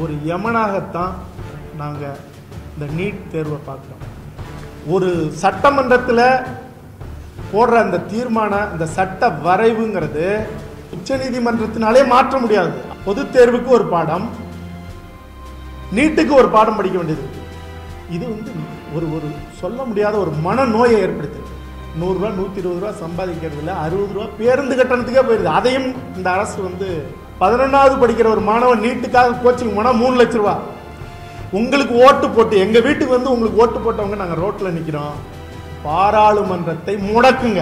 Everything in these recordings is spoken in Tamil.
ஒரு யமனாகத்தான் நாங்கள் இந்த நீட் தேர்வை பார்க்குறோம். ஒரு சட்டமன்றத்தில் போடுற அந்த தீர்மானம், இந்த சட்ட வரைவுங்கிறது உச்சநீதிமன்றத்தினாலே மாற்ற முடியாது. பொது தேர்வுக்கு ஒரு பாடம், நீட்டுக்கு ஒரு பாடம் படிக்க வேண்டியது. இது ஒரு ஒரு சொல்ல முடியாத ஒரு மனநோயை ஏற்படுத்துது. 100 ரூபா 120 ரூபா சம்பாதிக்கிறதுல 60 ரூபா பேருந்து கட்டணத்துக்கே போயிடுது. அதையும் இந்த அரசு 11வது படிக்கிற ஒரு மாணவன் நீட்டுக்காக கோச்சிங் போனால் 3 லட்சம் ரூபா. உங்களுக்கு ஓட்டு போட்டு, எங்க வீட்டுக்கு உங்களுக்கு ஓட்டு போட்டவங்க நாங்கள் ரோட்ல நிற்கிறோம். பாராளுமன்றத்தை முடக்குங்க.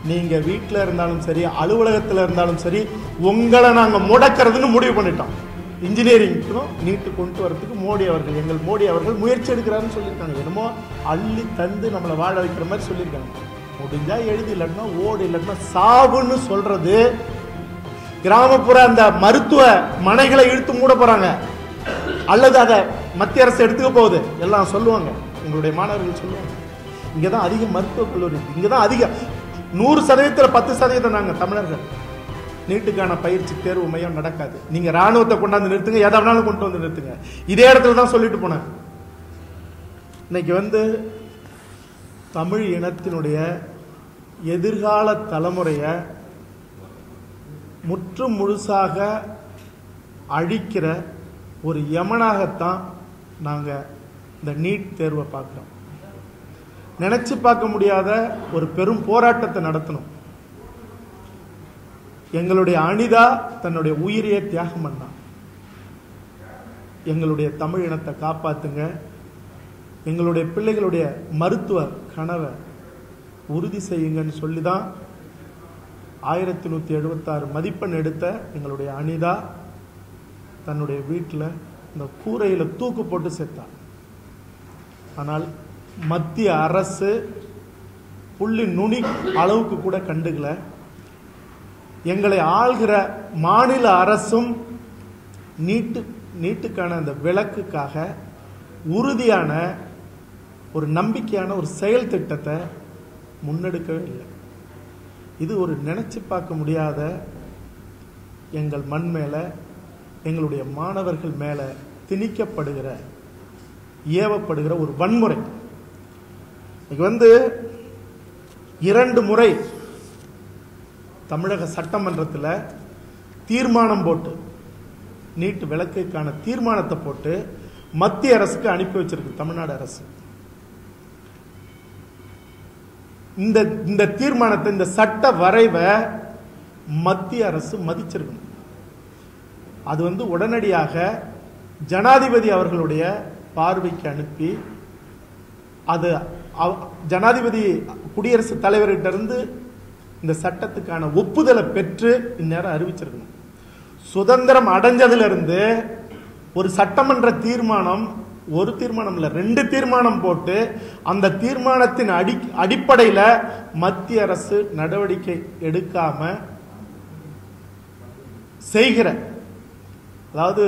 நீங்க வீட்டில் இருந்தாலும் சரி, அலுவலகத்தில் இருந்தாலும் சரி, உங்களை நாங்கள் முடக்கிறதுன்னு முடிவு பண்ணிட்டோம். இன்ஜினியரிங்க்கும் நீட்டு கொண்டு வரதுக்கு எங்கள் மோடி அவர்கள் முயற்சி எடுக்கிறாருன்னு சொல்லியிருக்காங்க. என்னமோ அள்ளி தந்து நம்மளை வாழ வைக்கிற மாதிரி சொல்லியிருக்காங்க. முடிஞ்சா எழுதி, இல்லைன்னா ஓடு, இல்லைன்னா சாவுன்னு சொல்றது. கிராமப்புற அந்த மருத்துவ மனைகளை இழுத்து மூட போறாங்க, அல்லது அதை மத்திய அரசு எடுத்துக்க போகுது எல்லாம் சொல்லுவாங்க. எங்களுடைய மாணவர்கள் சொல்லுவாங்க, இங்கதான் அதிக மருத்துவக் கல்லூரி, இங்கதான் அதிக 100% 10% நாங்கள் தமிழர்கள். நீட்டுக்கான பயிற்சி தேர்வு மையம் நடக்காது. நீங்க ராணுவத்தை கொண்டாந்து நிறுத்துங்க, எதை வேணாலும் கொண்டு வந்து நிறுத்துங்க. இதே இடத்துல தான் சொல்லிட்டு போனேன். இன்னைக்கு தமிழ் இனத்தினுடைய எதிர்கால தலைமுறையை முற்றும் முழுசாக அழிக்கிற ஒரு யமனாகத்தான் நாங்கள் இந்த நீட் தேர்வை பார்க்குறோம். நினைச்சு பார்க்க முடியாத ஒரு பெரும் போராட்டத்தை நடத்தணும். எங்களுடைய அனிதா தன்னுடைய உயிரையே தியாகம் பண்ணா. எங்களுடைய தமிழ் இனத்தை காப்பாத்துங்க, எங்களுடைய பிள்ளைகளுடைய மருத்துவ கனவை உறுதி செய்யுங்கன்னு சொல்லிதான் 1176 மதிப்பெண் எடுத்த எங்களுடைய அனிதா தன்னுடைய வீட்டில் இந்த கூரையில் தூக்கு போட்டு செத்தார். ஆனால் மத்திய அரசு புள்ளி நுனி அளவுக்கு கூட கண்டுக்கல. எங்களை ஆள்கிற மாநில அரசும் நீட்டுக்கான அந்த விலக்குக்காக உறுதியான ஒரு நம்பிக்கையான ஒரு செயல் திட்டத்தை முன்னெடுக்கவே இல்லை. இது ஒரு நினைச்சு பார்க்க முடியாத எங்கள் மண் மேல, எங்களுடைய மாணவர்கள் மேல திணிக்கப்படுகிற, ஏவப்படுகிற ஒரு வன்முறை. 2 முறை தமிழக சட்டமன்றத்தில் தீர்மானம் போட்டு, நீட் விலக்குக்கான தீர்மானத்தை போட்டு மத்திய அரசுக்கு அனுப்பி வச்சிருக்கு தமிழ்நாடு அரசு. இந்த தீர்மானத்தை, இந்த சட்ட வரைவை மத்திய அரசு மதிச்சிருக்கணும். அது உடனடியாக ஜனாதிபதி அவர்களுடைய பார்வைக்கு அனுப்பி, அது ஜனாதிபதி குடியரசுத் தலைவர்கிட்ட இருந்து இந்த சட்டத்துக்கான ஒப்புதலை பெற்று இந்நேரம் அறிவிச்சிருக்கணும். சுதந்திரம் அடைஞ்சதிலிருந்து ஒரு சட்டமன்ற தீர்மானம், ஒரு தீர்மானம் இல்ல 2 தீர்மானம் போட்டு, அந்த தீர்மானத்தின் அடிப்படையில் மத்திய அரசு நடவடிக்கை எடுக்காம செய்கிற, அதாவது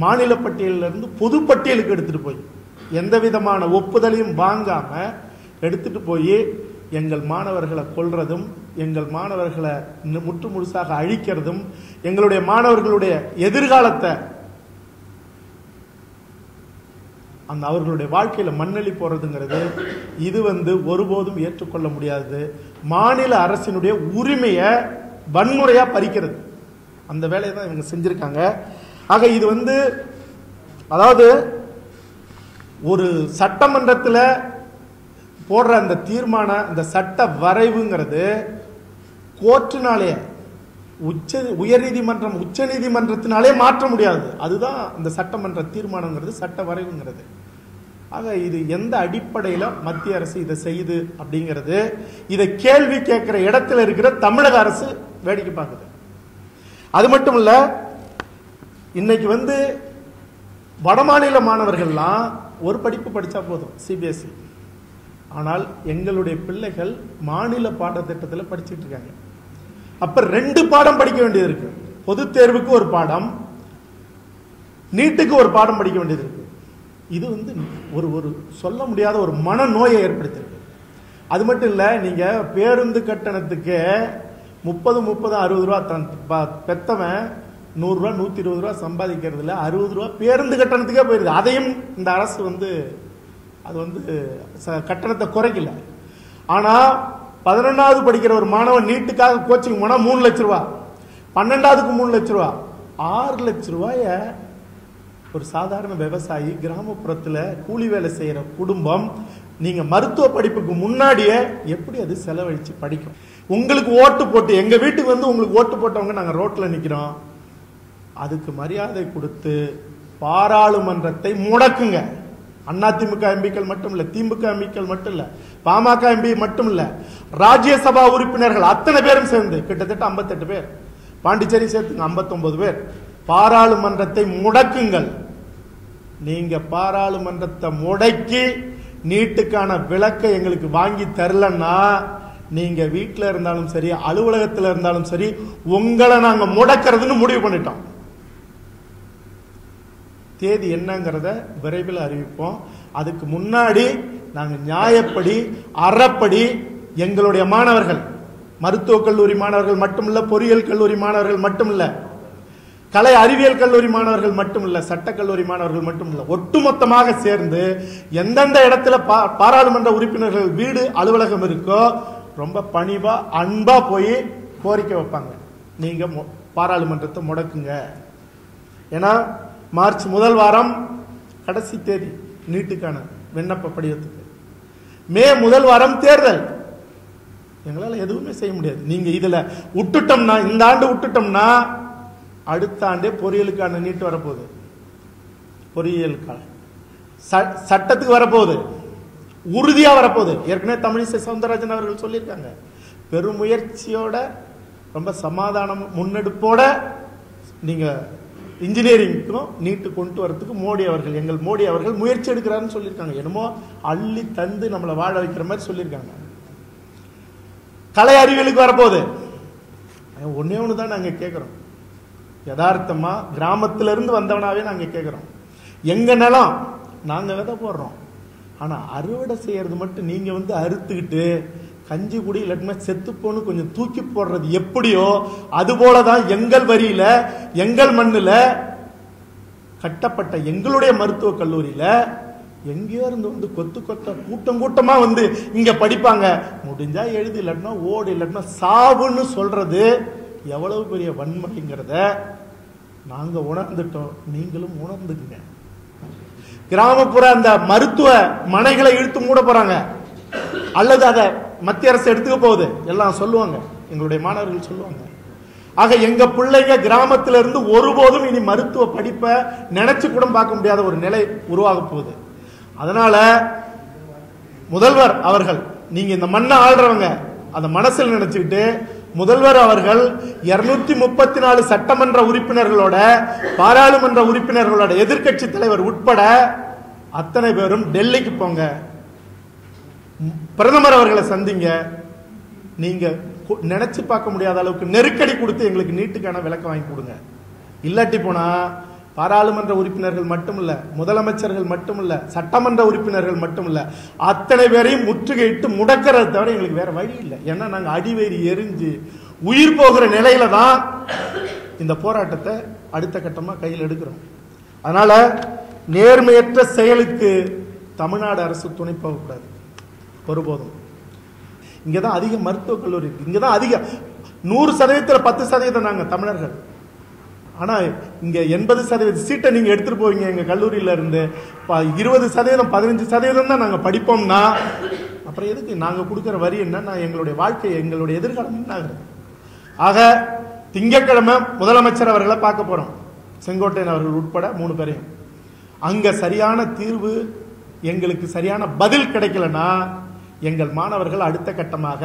மாநில பட்டியலிருந்து பொது பட்டியலுக்கு எடுத்துட்டு போய் எந்த விதமான ஒப்புதலையும் வாங்காம எடுத்துட்டு போய் எங்கள் மாணவர்களை கொல்றதும், எங்கள் மாணவர்களை முற்று முழுசாக அழிக்கிறதும், எங்களுடைய மாணவர்களுடைய எதிர்காலத்தை, அந்த அவர்களுடைய வாழ்க்கையில மண்ணெளி போறதுங்கிறது இது ஒருபோதும் ஏற்றுக்கொள்ள முடியாது. மாநில அரசினுடைய உரிமையை வன்முறையா பறிக்கிறது. அந்த வேலையை தான் இவங்க செஞ்சிருக்காங்க. ஆக இது அதாவது ஒரு சட்டமன்றத்தில் போடுற அந்த தீர்மானம், இந்த சட்ட வரைவுங்கிறது கோர்ட்டினாலே, உயர்நீதிமன்றம் உச்ச நீதிமன்றத்தினாலே மாற்ற முடியாது. அதுதான் இந்த சட்டமன்ற தீர்மானங்கிறது, சட்ட வரைவுங்கிறது. ஆக இது எந்த அடிப்படையில் மத்திய அரசு இதை செய்யுது அப்படிங்கிறது, இதை கேள்வி கேட்கிற இடத்துல இருக்கிற தமிழக அரசு வேடிக்கை பார்க்குது. அது மட்டும் இல்ல, இன்னைக்கு வடமாநில மாணவர்கள்லாம் ஒரு படிப்பு படிச்சா போதும், சிபிஎஸ்இ. ஆனால் எங்களுடைய பிள்ளைகள் மாநில பாடத்திட்டத்தில் படிச்சுட்டு இருக்காங்க. அப்ப 2 பாடம் படிக்க வேண்டியது இருக்கு. பொது தேர்வுக்கு ஒரு பாடம், நீட்டுக்கு ஒரு பாடம் படிக்க வேண்டியது இருக்கு. இது ஒரு ஒரு சொல்ல முடியாத ஒரு மனநோயை ஏற்படுத்திருக்கு. அது மட்டும் இல்ல, நீங்க பேருந்து கட்டணத்துக்கு 30 60 ரூபா பெத்தவன் 100 ரூபா 120 ரூபா சம்பாதிக்கிறதுல 60 ரூபா பேருந்து கட்டணத்துக்கே போயிருது. அதையும் இந்த அரசு அது கட்டணத்தை குறைக்கல. ஆனா 11வது படிக்கிற ஒரு மாணவன் நீட்டுக்காக கோச்சிங் போனா 3 லட்சம் ரூபா, 12வதுக்கு 3 லட்சம் ரூபா, 6 லட்சம் ரூபாய ஒரு சாதாரண விவசாயி கிராமப்புறத்துல கூலி வேலை செய்யற குடும்பம் நீங்க மருத்துவ படிப்புக்கு முன்னாடியே எப்படி அது செலவழிச்சு படிக்கும்? உங்களுக்கு ஓட்டு போட்டு, எங்க வீட்டுக்கு உங்களுக்கு ஓட்டு போட்டவங்க நாங்க ரோட்ல நிக்கிறோம், அதுக்கு மரியாதை கொடுத்து பாராளுமன்றத்தை முடக்குங்க. அதிமுக எம்பிக்கள் மட்டும் இல்ல, திமுக எம்பிக்கள் மட்டும் இல்ல, பாமக எம்பி மட்டும் இல்ல, ராஜ்யசபா உறுப்பினர்கள் அத்தனை பேரும் சேர்ந்து கிட்டத்தட்ட 58 பேர், பாண்டிச்சேரி சேர்த்துங்க 59 பேர், பாராளுமன்றத்தை முடக்குங்கள். நீங்க பாராளுமன்றத்தை முடக்கி நீட்டுக்கான விளக்கை எங்களுக்கு வாங்கி தரலன்னா நீங்க வீட்டில் இருந்தாலும் சரி அலுவலகத்தில் இருந்தாலும் சரி உங்களை நாங்க முடக்கிறதுன்னு முடிவு பண்ணிட்டோம். தேதி என்னங்கிறத விரைவில் அறிவிப்போம். அதுக்கு முன்னாடி நாங்க நியாயப்படி அறப்படி எங்களுடைய மாணவர்கள், மருத்துவக் கல்லூரி மாணவர்கள் மட்டுமில்ல, பொறியியல் கல்லூரி மாணவர்கள் மட்டுமில்ல, கலை அறிவியல் கல்லூரி மாணவர்கள் மட்டுமில்ல, சட்டக்கல்லூரி மாணவர்கள் மட்டுமில்ல, ஒட்டுமொத்தமாக சேர்ந்து எந்தெந்த இடத்துல பாராளுமன்ற உறுப்பினர்கள் வீடு அலுவலகம் இருக்கோ ரொம்ப பணிவா அன்பா போய் கோரிக்கை வைப்பாங்க, நீங்க பாராளுமன்றத்தை முடக்குங்க. ஏன்னா மார்ச் முதல் வாரம் கடைசி தேதி நீட்டுக்கான விண்ணப்ப படிவத்துக்கு, மே முதல் வாரம் தேர்தல். எங்களால் எதுவுமே செய்ய முடியாது. நீங்க இதுல விட்டுட்டோம்னா, இந்த ஆண்டு விட்டுட்டோம்னா அடுத்த ஆண்டே பொறியியலுக்கான நீட் வரப்போகுது, பொறியியலுக்கான சட்டத்துக்கு வரப்போகுது, உறுதியா வரப்போகுது. ஏற்கனவே தமிழிசை சவுந்தரராஜன் அவர்கள் சொல்லியிருக்காங்க, பெருமுயற்சியோட ரொம்ப சமாதானம் முன்னெடுப்போட நீங்க இன்ஜினியரிங்க்கும் நீட்டு கொண்டு வரதுக்கு எங்கள் மோடி அவர்கள் முயற்சி எடுக்கிறாருன்னு சொல்லியிருக்காங்க. என்னமோ அள்ளி தந்து நம்மளை வாழ வைக்கிற மாதிரி சொல்லியிருக்காங்க. கலை அறிவியலுக்கு வரப்போகுது. ஒன்னே ஒண்ணுதான் நாங்க கேட்கிறோம், யதார்த்தமா கிராமத்திலிருந்து வந்தவனாவே நாங்க கேட்கிறோம், எங்க நிலம் நாங்க விதை போடுறோம், ஆனா அறுவடை செய்யறது மட்டும் நீங்க அறுத்துக்கிட்டு கஞ்சி குடி இல்லாட்டினா செத்து போன்னு கொஞ்சம் தூக்கி போடுறது எப்படியோ அது போலதான் எங்கள் வரியில எங்கள் மண்ணுல கட்டப்பட்ட எங்களுடைய மருத்துவக் கல்லூரியில எங்கேயோ இருந்து கொத்து கொத்த கூட்டம் கூட்டமா இங்க படிப்பாங்க. முடிஞ்சா எழுதி இல்லாட்டினா ஓடு இல்லாட்டினா சாவுன்னு சொல்றது எவ்வளவு பெரிய வன்முறைங்கிறத நாங்க உணர்ந்துட்டோம், நீங்களும் உணர்ந்துக்குங்க. கிராமப்புற அந்த மருத்துவ மனைகளை இழுத்து மூட போறாங்க, அல்லது அதை மத்திய அரசு எடுத்துக்க போகுது எல்லாம் சொல்லுவாங்க, எங்களுடைய மாணவர்கள் சொல்லுவாங்க. ஆக எங்க பிள்ளைங்க கிராமத்திலிருந்து ஒருபோதும் இனி மருத்துவ படிப்பை நினைச்சு கூட பார்க்க முடியாத ஒரு நிலை உருவாக போகுது. அதனால முதல்வர் அவர்கள், நீங்க இந்த மண்ணை ஆள்றவங்க அந்த மனசில் நினைச்சுக்கிட்டு, முதல்வர் அவர்கள் 234 சட்டமன்ற உறுப்பினர்களோட, பாராளுமன்ற உறுப்பினர்களோட, எதிர்கட்சி தலைவர் உட்பட அத்தனை பேரும் டெல்லிக்கு போங்க, பிரதமர் அவர்களை சந்திங்க. நீங்க நினைச்சு பார்க்க முடியாத அளவுக்கு நெருக்கடி கொடுத்து எங்களுக்கு நீட்டுக்கான விளக்கம் வாங்கி கொடுங்க. இல்லாட்டி போனா பாராளுமன்ற உறுப்பினர்கள் மட்டுமில்ல, முதலமைச்சர்கள் மட்டுமில்ல, சட்டமன்ற உறுப்பினர்கள் மட்டுமில்ல, அத்தனை பேரையும் முற்றுகையிட்டு முடக்கிறத தவிர எங்களுக்கு வேற வழி இல்லை. ஏன்னா நாங்க அடிவேறி எரிஞ்சு உயிர் போகிற நிலையில தான் இந்த போராட்டத்தை அடுத்த கட்டமா கையில் எடுக்கிறோம். அதனால நேர்மையற்ற செயலுக்கு தமிழ்நாடு அரசு துணை போகக்கூடாது ஒருபோதும். இங்கதான் அதிக மருத்துவக் கல்லூரி இருக்கு, இங்கதான் அதிக 100% 10% நாங்க தமிழர்கள். ஆனா இங்க 80% சீட்டை நீங்க எடுத்துட்டு போவீங்க எங்க கல்லூரியில இருந்து, 20% 15% தான் நாங்க படிப்போம்னா அப்புறம் எதுக்கு நாங்க கொடுக்கிற வரி என்ன, எங்களுடைய வாழ்க்கை எங்களுடைய எதிர்காலம் என்ன ஆகுது? ஆக திங்கட்கிழமை முதலமைச்சர் அவர்களை பார்க்க போறோம், செங்கோட்டையன் அவர்கள் உட்பட 3 பேரையும். அங்க சரியான தீர்வு, எங்களுக்கு சரியான பதில் கிடைக்கலன்னா எங்கள் மாணவர்கள் அடுத்த கட்டமாக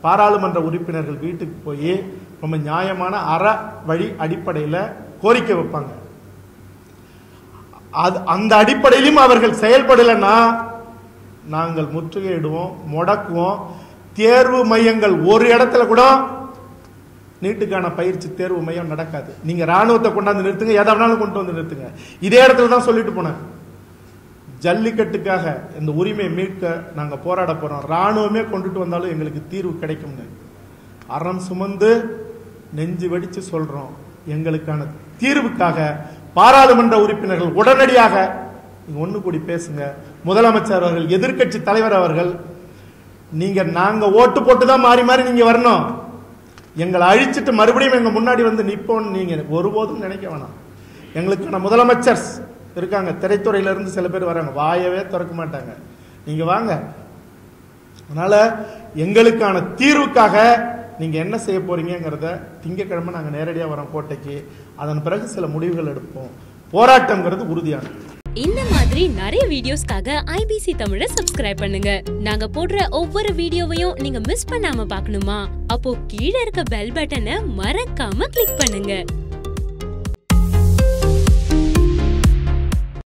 பாராளுமன்ற உறுப்பினர்கள் வீட்டுக்கு போய் ரொம்ப நியாயமான அற வழி அடிப்படையில் கோரிக்கை வைப்பாங்க. அந்த அடிப்படையிலும் அவர்கள் செயல்படலைன்னா நாங்கள் முற்றுகையிடுவோம், முடக்குவோம். தேர்வு மையங்கள் ஒரு இடத்துல கூட நீட்டுக்கான பயிற்சி தேர்வு மையம் நடக்காது. நீங்க ராணுவத்தை கொண்டாந்து நிறுத்துங்க, எதை வேணாலும் கொண்டு வந்து நிறுத்துங்க. இதே இடத்துல தான் சொல்லிட்டு போனேன், ஜல்லிக்கட்டுக்காக இந்த உரிமையை மீட்க நாங்க போராட போறோம், ராணுவமே கொண்டுட்டு வந்தாலும் எங்களுக்கு தீர்வு கிடைக்கும்னு அறம் சுமந்து நெஞ்சு வெடிச்சு சொல்றோம். எங்களுக்கான தீர்வுக்காக பாராளுமன்ற உறுப்பினர்கள் உடனடியாக நீங்க ஒண்ணு கூடி பேசுங்க. முதலமைச்சர் அவர்கள், எதிர்க்கட்சி தலைவர் அவர்கள், நாங்க ஓட்டு போட்டு தான் மாறி மாறி நீங்க வரணும், எங்களை அழிச்சிட்டு மறுபடியும் எங்க முன்னாடி வந்து நிப்போன்னு நீங்க ஒருபோதும் நினைக்க வேணாம். எங்களுக்கான முதலமைச்சர்ஸ் இருக்காங்க, திரைத்துறையில இருந்து சில பேர் வராங்க, வாயவே திறக்க மாட்டாங்க. நீங்க வாங்க. அதனால எங்களுக்கான தீர்வுக்காக நீங்க என்ன செய்ய போறீங்கிறத திங்கட்கிழமை நாங்க நேரடியா வரோம் கோட்டைக்கு. அதன் பிறகு சில முடிவுகள் எடுப்போம். போராட்டம்ங்கிறது உறுதியானது. இந்த மாதிரி நிறைய வீடியோஸ்க்காக ஐபிசி தமிழை சப்ஸ்கிரைப் பண்ணுங்க. நாங்க போடுற ஒவ்வொரு வீடியோவையும் நீங்க மிஸ் பண்ணாம பார்க்கணுமா? அப்போ கீழே இருக்க பெல் பட்டனை மறக்காம கிளிக் பண்ணுங்க.